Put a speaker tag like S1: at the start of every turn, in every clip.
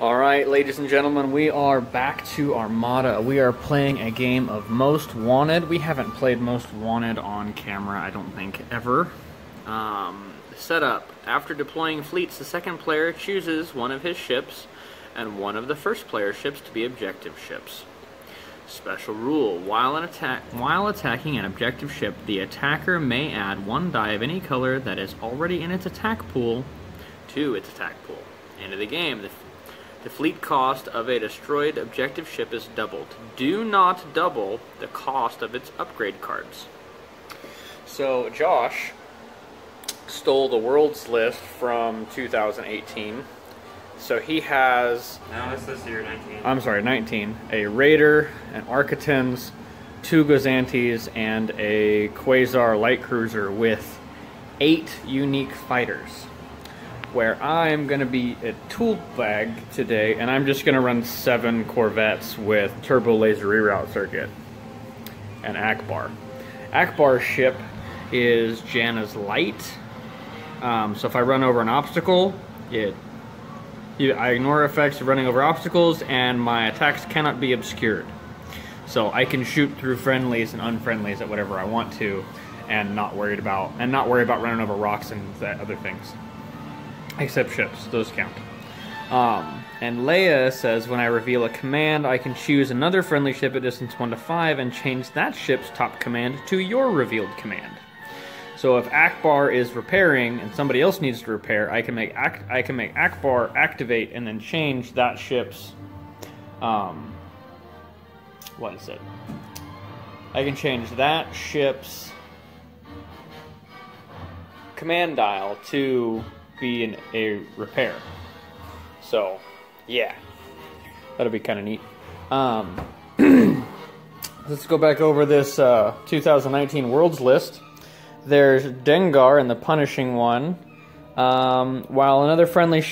S1: Alright, ladies and gentlemen, we are back to Armada. We are playing a game of Most Wanted. We haven't played Most Wanted on camera, I don't think, ever. Setup. After deploying fleets, the second player chooses one of his ships and one of the first player's ships to be objective ships. Special rule. While attacking an objective ship, the attacker may add one die of any color that is already in its attack pool to its attack pool. End of the game. The fleet cost of a destroyed objective ship is doubled. Do not double the cost of its upgrade cards. So Josh stole the world's list from 2018. So he has...
S2: No, it's this year, 19.
S1: I'm sorry, 19. A Raider, an Architans, 2 Gozantes, and a Quasar light cruiser with 8 unique fighters. Where I'm going to be a tool bag today, and I'm just going to run 7 Corvettes with turbo laser reroute circuit and Akbar. Akbar's ship is Janna's Light, so if I run over an obstacle, I ignore effects of running over obstacles, and my attacks cannot be obscured. So I can shoot through friendlies and unfriendlies at whatever I want to, and not worry about running over rocks and other things. Except ships, those count. And Leia says, when I reveal a command, I can choose another friendly ship at distance 1 to 5 and change that ship's top command to your revealed command. So if Akbar is repairing and somebody else needs to repair, I can make Akbar activate and then change that ship's what is it? I can change that ship's command dial to be a repair. So, yeah. That'll be kind of neat. Let's go back over this 2019 Worlds list. There's Dengar in the Punishing One. While another friendly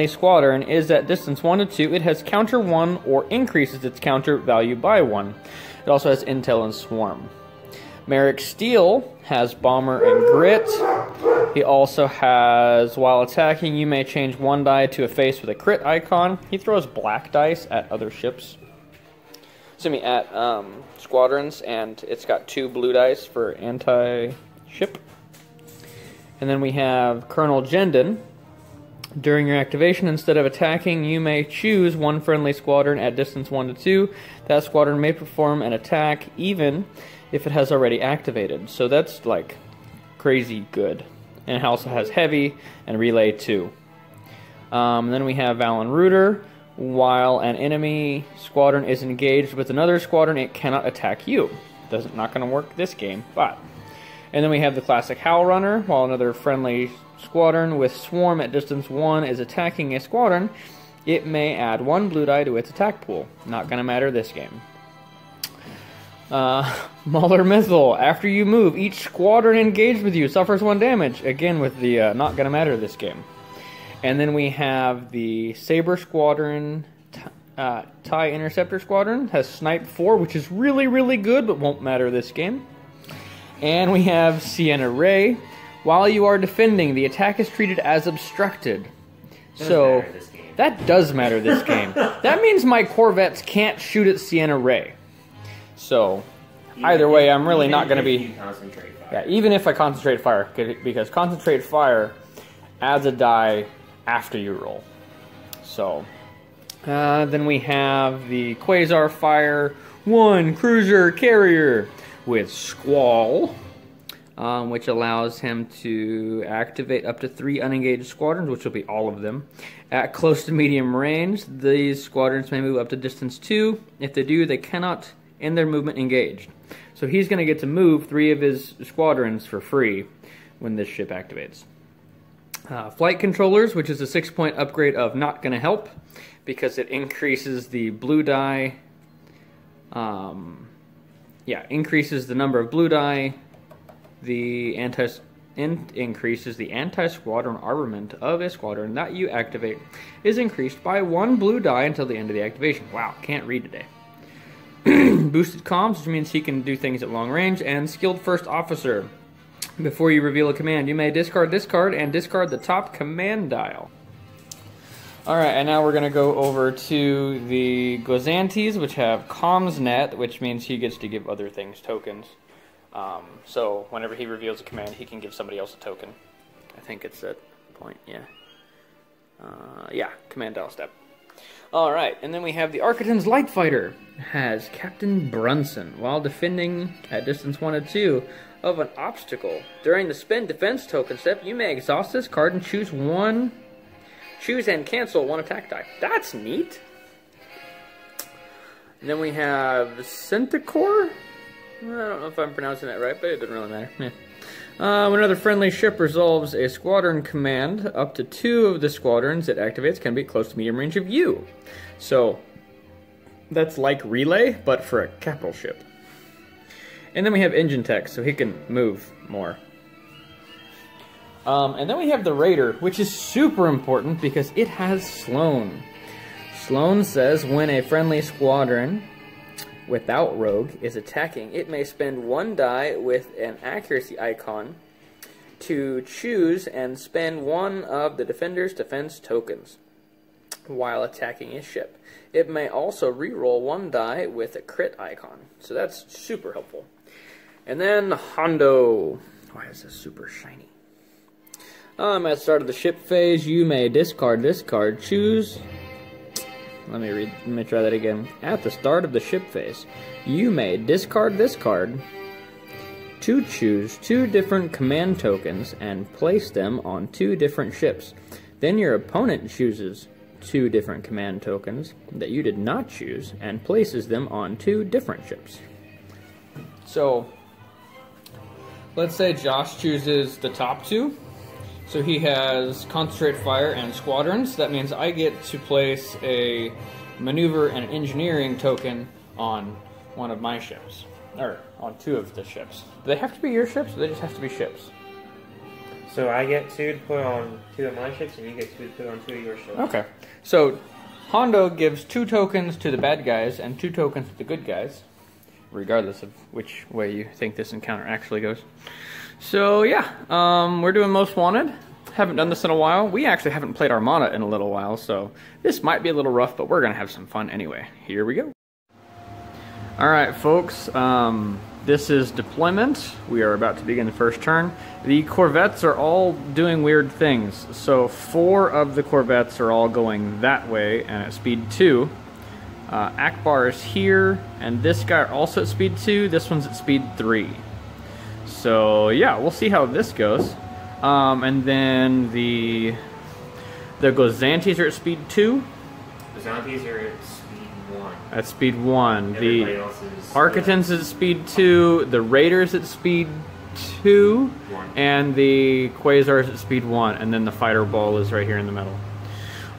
S1: squadron is at distance 1 to 2, it has counter 1 or increases its counter value by 1. It also has Intel and Swarm. Merrick Steele has Bomber and Grit. He also has, while attacking, you may change 1 die to a face with a crit icon. He throws black dice at other ships. At squadrons, and it's got 2 blue dice for anti-ship. And then we have Colonel Jendon. During your activation, instead of attacking, you may choose 1 friendly squadron at distance 1 to 2. That squadron may perform an attack even if it has already activated. So that's like crazy good. And it also has heavy and relay too. Then we have Valen Reuter. While an enemy squadron is engaged with another squadron, it cannot attack you. Not going to work this game, but. And then we have the classic Howl Runner. While another friendly squadron with Swarm at distance 1 is attacking a squadron, it may add 1 blue die to its attack pool. Not going to matter this game. Muller Missile. After you move, each squadron engaged with you suffers 1 damage. Again, with the not going to matter this game. And then we have the Saber Squadron, TIE Interceptor Squadron. Has Snipe 4, which is really, really good, but won't matter this game. And we have Sienna Ray. While you are defending, the attack is treated as obstructed. So, that does matter this game. That means my Corvettes can't shoot at Sienna Ray. So, either way, I'm really not going to be... Yeah, even if I concentrate fire, because concentrate fire adds a die after you roll. So, then we have the Quasar Fire 1 Cruiser Carrier with Squall, which allows him to activate up to 3 unengaged squadrons, which will be all of them. At close to medium range, these squadrons may move up to distance 2. If they do, they cannot end their movement engaged. So he's going to get to move 3 of his squadrons for free when this ship activates. Flight Controllers, which is a 6-point upgrade of Not Gonna Help, because it increases the blue die. Increases the number of blue die. Increases the anti-squadron armament of a squadron that you activate is increased by 1 blue die until the end of the activation. Wow, can't read today. Boosted comms, which means he can do things at long range, and Skilled First Officer. Before you reveal a command, you may discard this card and discard the top command dial. Alright, and now we're going to go over to the Glazantes, which have Comms Net, which means he gets to give other things tokens. So whenever he reveals a command, he can give somebody else a token. I think it's that point, yeah. Yeah, command dial step. Alright, and then we have the Architon's Light Fighter. Has Captain Brunson, while defending at distance 1 and 2 of an obstacle. During the spend defense token step, you may exhaust this card and choose and cancel one attack die. That's neat. And then we have Centaur. I don't know if I'm pronouncing that right, but it doesn't really matter. Yeah. When another friendly ship resolves a squadron command, up to 2 of the squadrons it activates can be close to medium range of you. So, that's like Relay, but for a capital ship. And then we have Engine Tech, so he can move more. And then we have the Raider, which is super important because it has Sloan. Sloan says when a friendly squadron without Rogue is attacking, it may spend 1 die with an accuracy icon to choose and spend 1 of the defender's defense tokens while attacking a ship. It may also reroll 1 die with a crit icon. So that's super helpful. And then Hondo. Why is this super shiny? At the start of the ship phase, you may discard this card. Choose. Let me try that again. At the start of the ship phase, you may discard this card to choose 2 different command tokens and place them on 2 different ships. Then your opponent chooses 2 different command tokens that you did not choose and places them on 2 different ships. So, let's say Josh chooses the top 2. So he has Concentrate Fire and Squadrons. That means I get to place a Maneuver and Engineering token on one of my ships. Or on 2 of the ships. Do they have to be your ships, or they just have to be ships?
S2: So I get 2 to put on 2 of my ships, and you get 2 to put on 2 of your ships.
S1: Okay. So Hondo gives 2 tokens to the bad guys and 2 tokens to the good guys, regardless of which way you think this encounter actually goes. So yeah, we're doing Most Wanted. Haven't done this in a while. We actually haven't played Armada in a little while, so this might be a little rough, but we're gonna have some fun anyway. Here we go. Alright folks, this is deployment. We are about to begin the first turn. The Corvettes are all doing weird things. So 4 of the Corvettes are all going that way and at speed 2. Akbar is here, and this guy are also at speed 2. This one's at speed 3. So yeah, we'll see how this goes. And then the Glazantes are at speed 2.
S2: Glazantes are at speed 1.
S1: At speed 1.
S2: Everybody
S1: The
S2: else is
S1: Architons is at speed 2. The Raiders at speed 2.
S2: 1.
S1: And the Quasars at speed 1. And then the Fighter Ball is right here in the middle.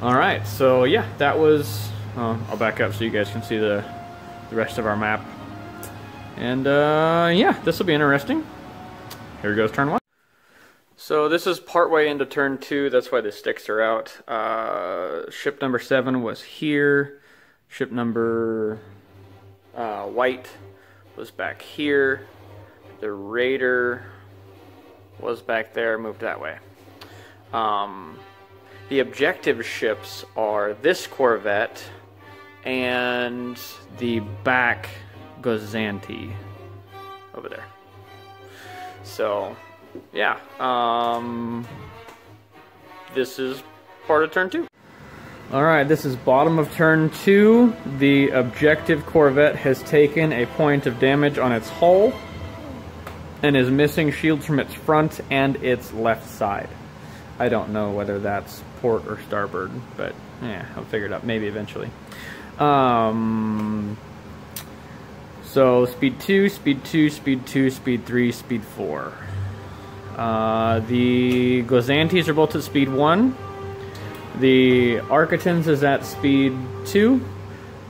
S1: Alright, so yeah, that was... I'll back up so you guys can see the rest of our map. And yeah, this will be interesting. Here goes turn 1. So this is partway into turn 2, that's why the sticks are out. Ship number 7 was here. Ship number white was back here. The Raider was back there, moved that way. The objective ships are this Corvette and the back Glazante over there. So, yeah, this is part of turn 2. Alright, this is bottom of turn 2. The objective Corvette has taken a point of damage on its hull and is missing shields from its front and its left side. I don't know whether that's port or starboard, but yeah, I'll figure it out maybe eventually. So speed 2, speed 2, speed 2, speed 3, speed 4. The Glazantes are both at speed 1. The Architons is at speed 2.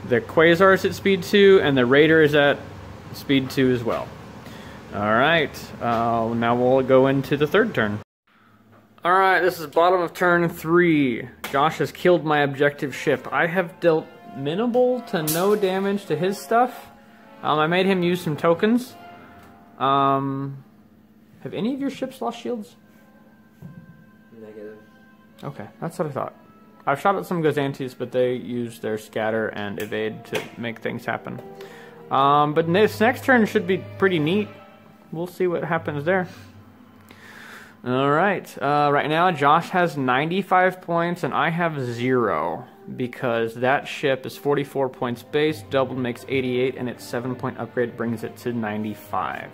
S1: The Quasar is at speed 2, and the Raider is at speed 2 as well. Alright, now we'll go into the third turn. Alright, this is bottom of turn 3. Josh has killed my objective ship. I have dealt minimal to no damage to his stuff. I made him use some tokens. Have any of your ships lost shields?
S2: Negative.
S1: Okay, that's what I thought. I've shot at some Gozantis, but they use their scatter and evade to make things happen. But this next turn should be pretty neat. We'll see what happens there. All right. Right now, Josh has 95 points, and I have 0. Because that ship is 44 points base, doubled makes 88, and its 7-point upgrade brings it to 95.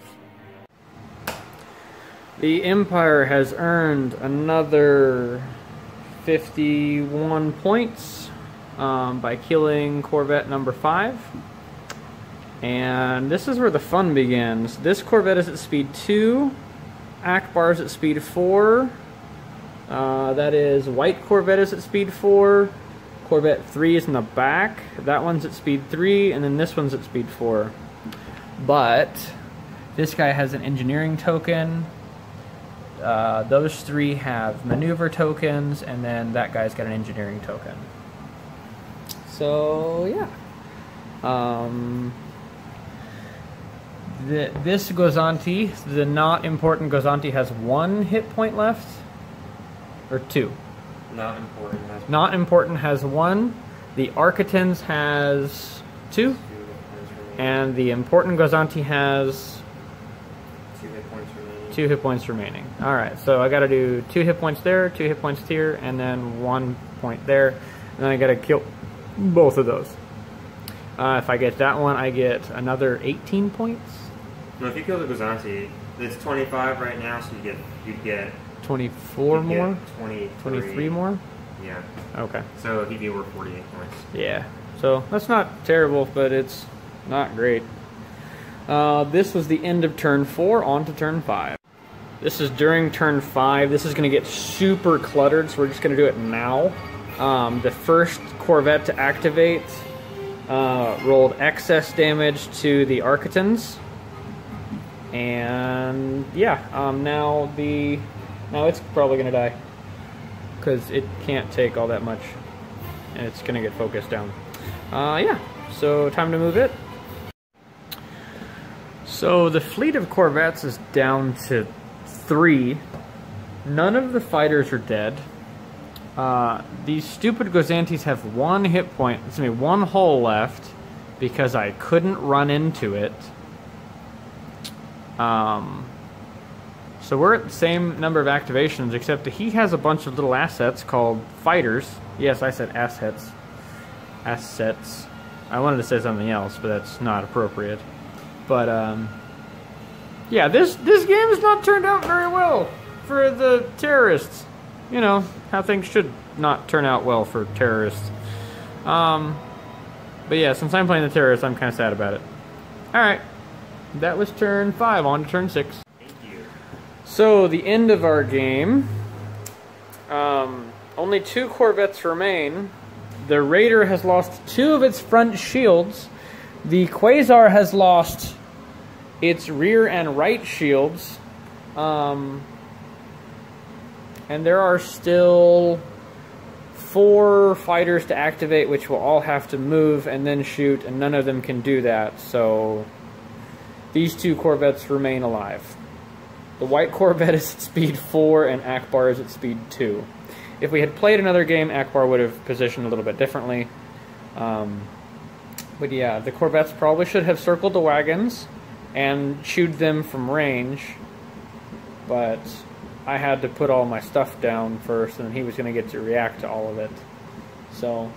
S1: The Empire has earned another 51 points by killing Corvette number 5. And this is where the fun begins. This Corvette is at speed 2, Akbar is at speed 4, that is White Corvette is at speed 4, Corvette 3 is in the back, that one's at speed 3, and then this one's at speed 4. But this guy has an engineering token, those 3 have maneuver tokens, and then that guy's got an engineering token. So, yeah. This Gozanti, the not important Gozanti, has 1 hit point left, or 2.
S2: Not important.
S1: Not important has 1. The Architans has 2. And the important Gozanti has
S2: 2 hit points remaining.
S1: 2 hit points remaining. Alright, so I gotta do 2 hit points there, 2 hit points here, and then 1 point there. And then I gotta kill both of those. If I get that one, I get another 18 points.
S2: No, if you kill the Gozanti, it's 25 right now, so you get
S1: 24 more? 23 more?
S2: Yeah.
S1: Okay.
S2: So he'd be worth 48 points.
S1: Yeah. So that's not terrible, but it's not great. This was the end of turn 4, on to turn 5. This is during turn 5. This is going to get super cluttered, so we're just going to do it now. The first Corvette to activate rolled excess damage to the Architans. And yeah, now it's probably going to die, because it can't take all that much, and it's going to get focused down. Yeah, so time to move it. So the fleet of Corvettes is down to 3. None of the fighters are dead. These stupid Gozantis have 1 hit point, 1 hull left, because I couldn't run into it. So we're at the same number of activations, except that he has a bunch of little assets called fighters. Yes, I said assets. Assets. I wanted to say something else, but that's not appropriate. But, yeah, this game has not turned out very well for the terrorists. You know, how things should not turn out well for terrorists. But yeah, since I'm playing the terrorists, I'm kind of sad about it. Alright. That was turn 5, on to turn 6.
S2: Thank you.
S1: So, the end of our game. Only 2 Corvettes remain. The Raider has lost 2 of its front shields. The Quasar has lost its rear and right shields. And there are still 4 fighters to activate, which will all have to move and then shoot, and none of them can do that, so these 2 Corvettes remain alive. The White Corvette is at speed 4 and Akbar is at speed 2. If we had played another game, Akbar would have positioned a little bit differently. But yeah, the Corvettes probably should have circled the wagons and chewed them from range, but I had to put all my stuff down first, and he was going to get to react to all of it. So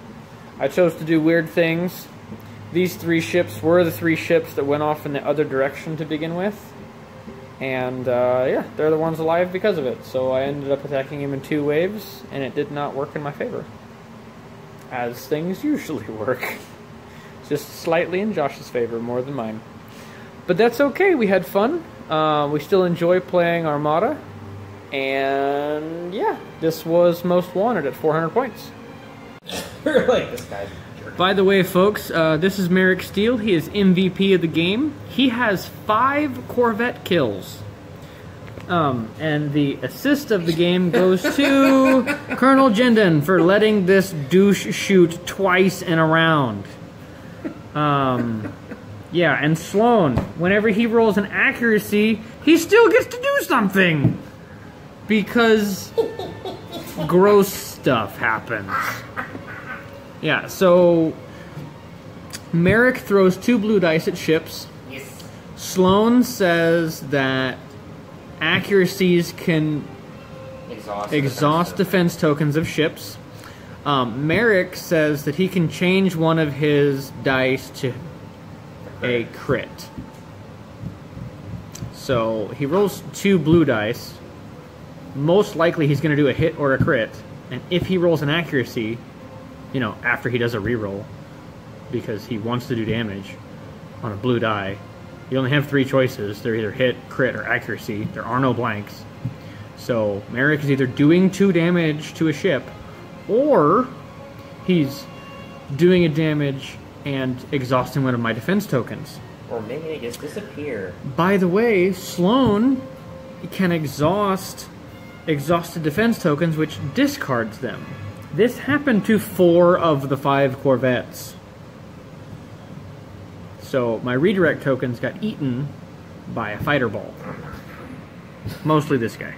S1: I chose to do weird things. These 3 ships were the 3 ships that went off in the other direction to begin with. And yeah, they're the ones alive because of it. So I ended up attacking him in 2 waves, and it did not work in my favor. As things usually work. Just slightly in Josh's favor, more than mine. But that's okay, we had fun. We still enjoy playing Armada. And yeah, this was Most Wanted at 400 points.
S2: Like this guy's a jerk.
S1: By the way, folks, this is Merrick Steele. He is MVP of the game. He has 5 Corvette kills. And the assist of the game goes to Colonel Jindon for letting this douche shoot twice in a round. Yeah, and Sloan, whenever he rolls an accuracy, he still gets to do something. Because gross stuff happens. Yeah, so Merrick throws 2 blue dice at ships.
S2: Yes.
S1: Sloan says that accuracies can exhaust defense tokens of ships. Merrick says that he can change one of his dice to a crit. So he rolls 2 blue dice. Most likely he's going to do a hit or a crit. And if he rolls an accuracy, you know, after he does a reroll, because he wants to do damage on a blue die, you only have 3 choices. They're either hit, crit, or accuracy. There are no blanks. So Merrick is either doing 2 damage to a ship, or he's doing a damage and exhausting one of my defense tokens.
S2: Or making it just disappear.
S1: By the way, Sloan can exhaust exhausted defense tokens, which discards them. This happened to 4 of the 5 corvettes. So my redirect tokens got eaten by a fighter ball. Mostly this guy.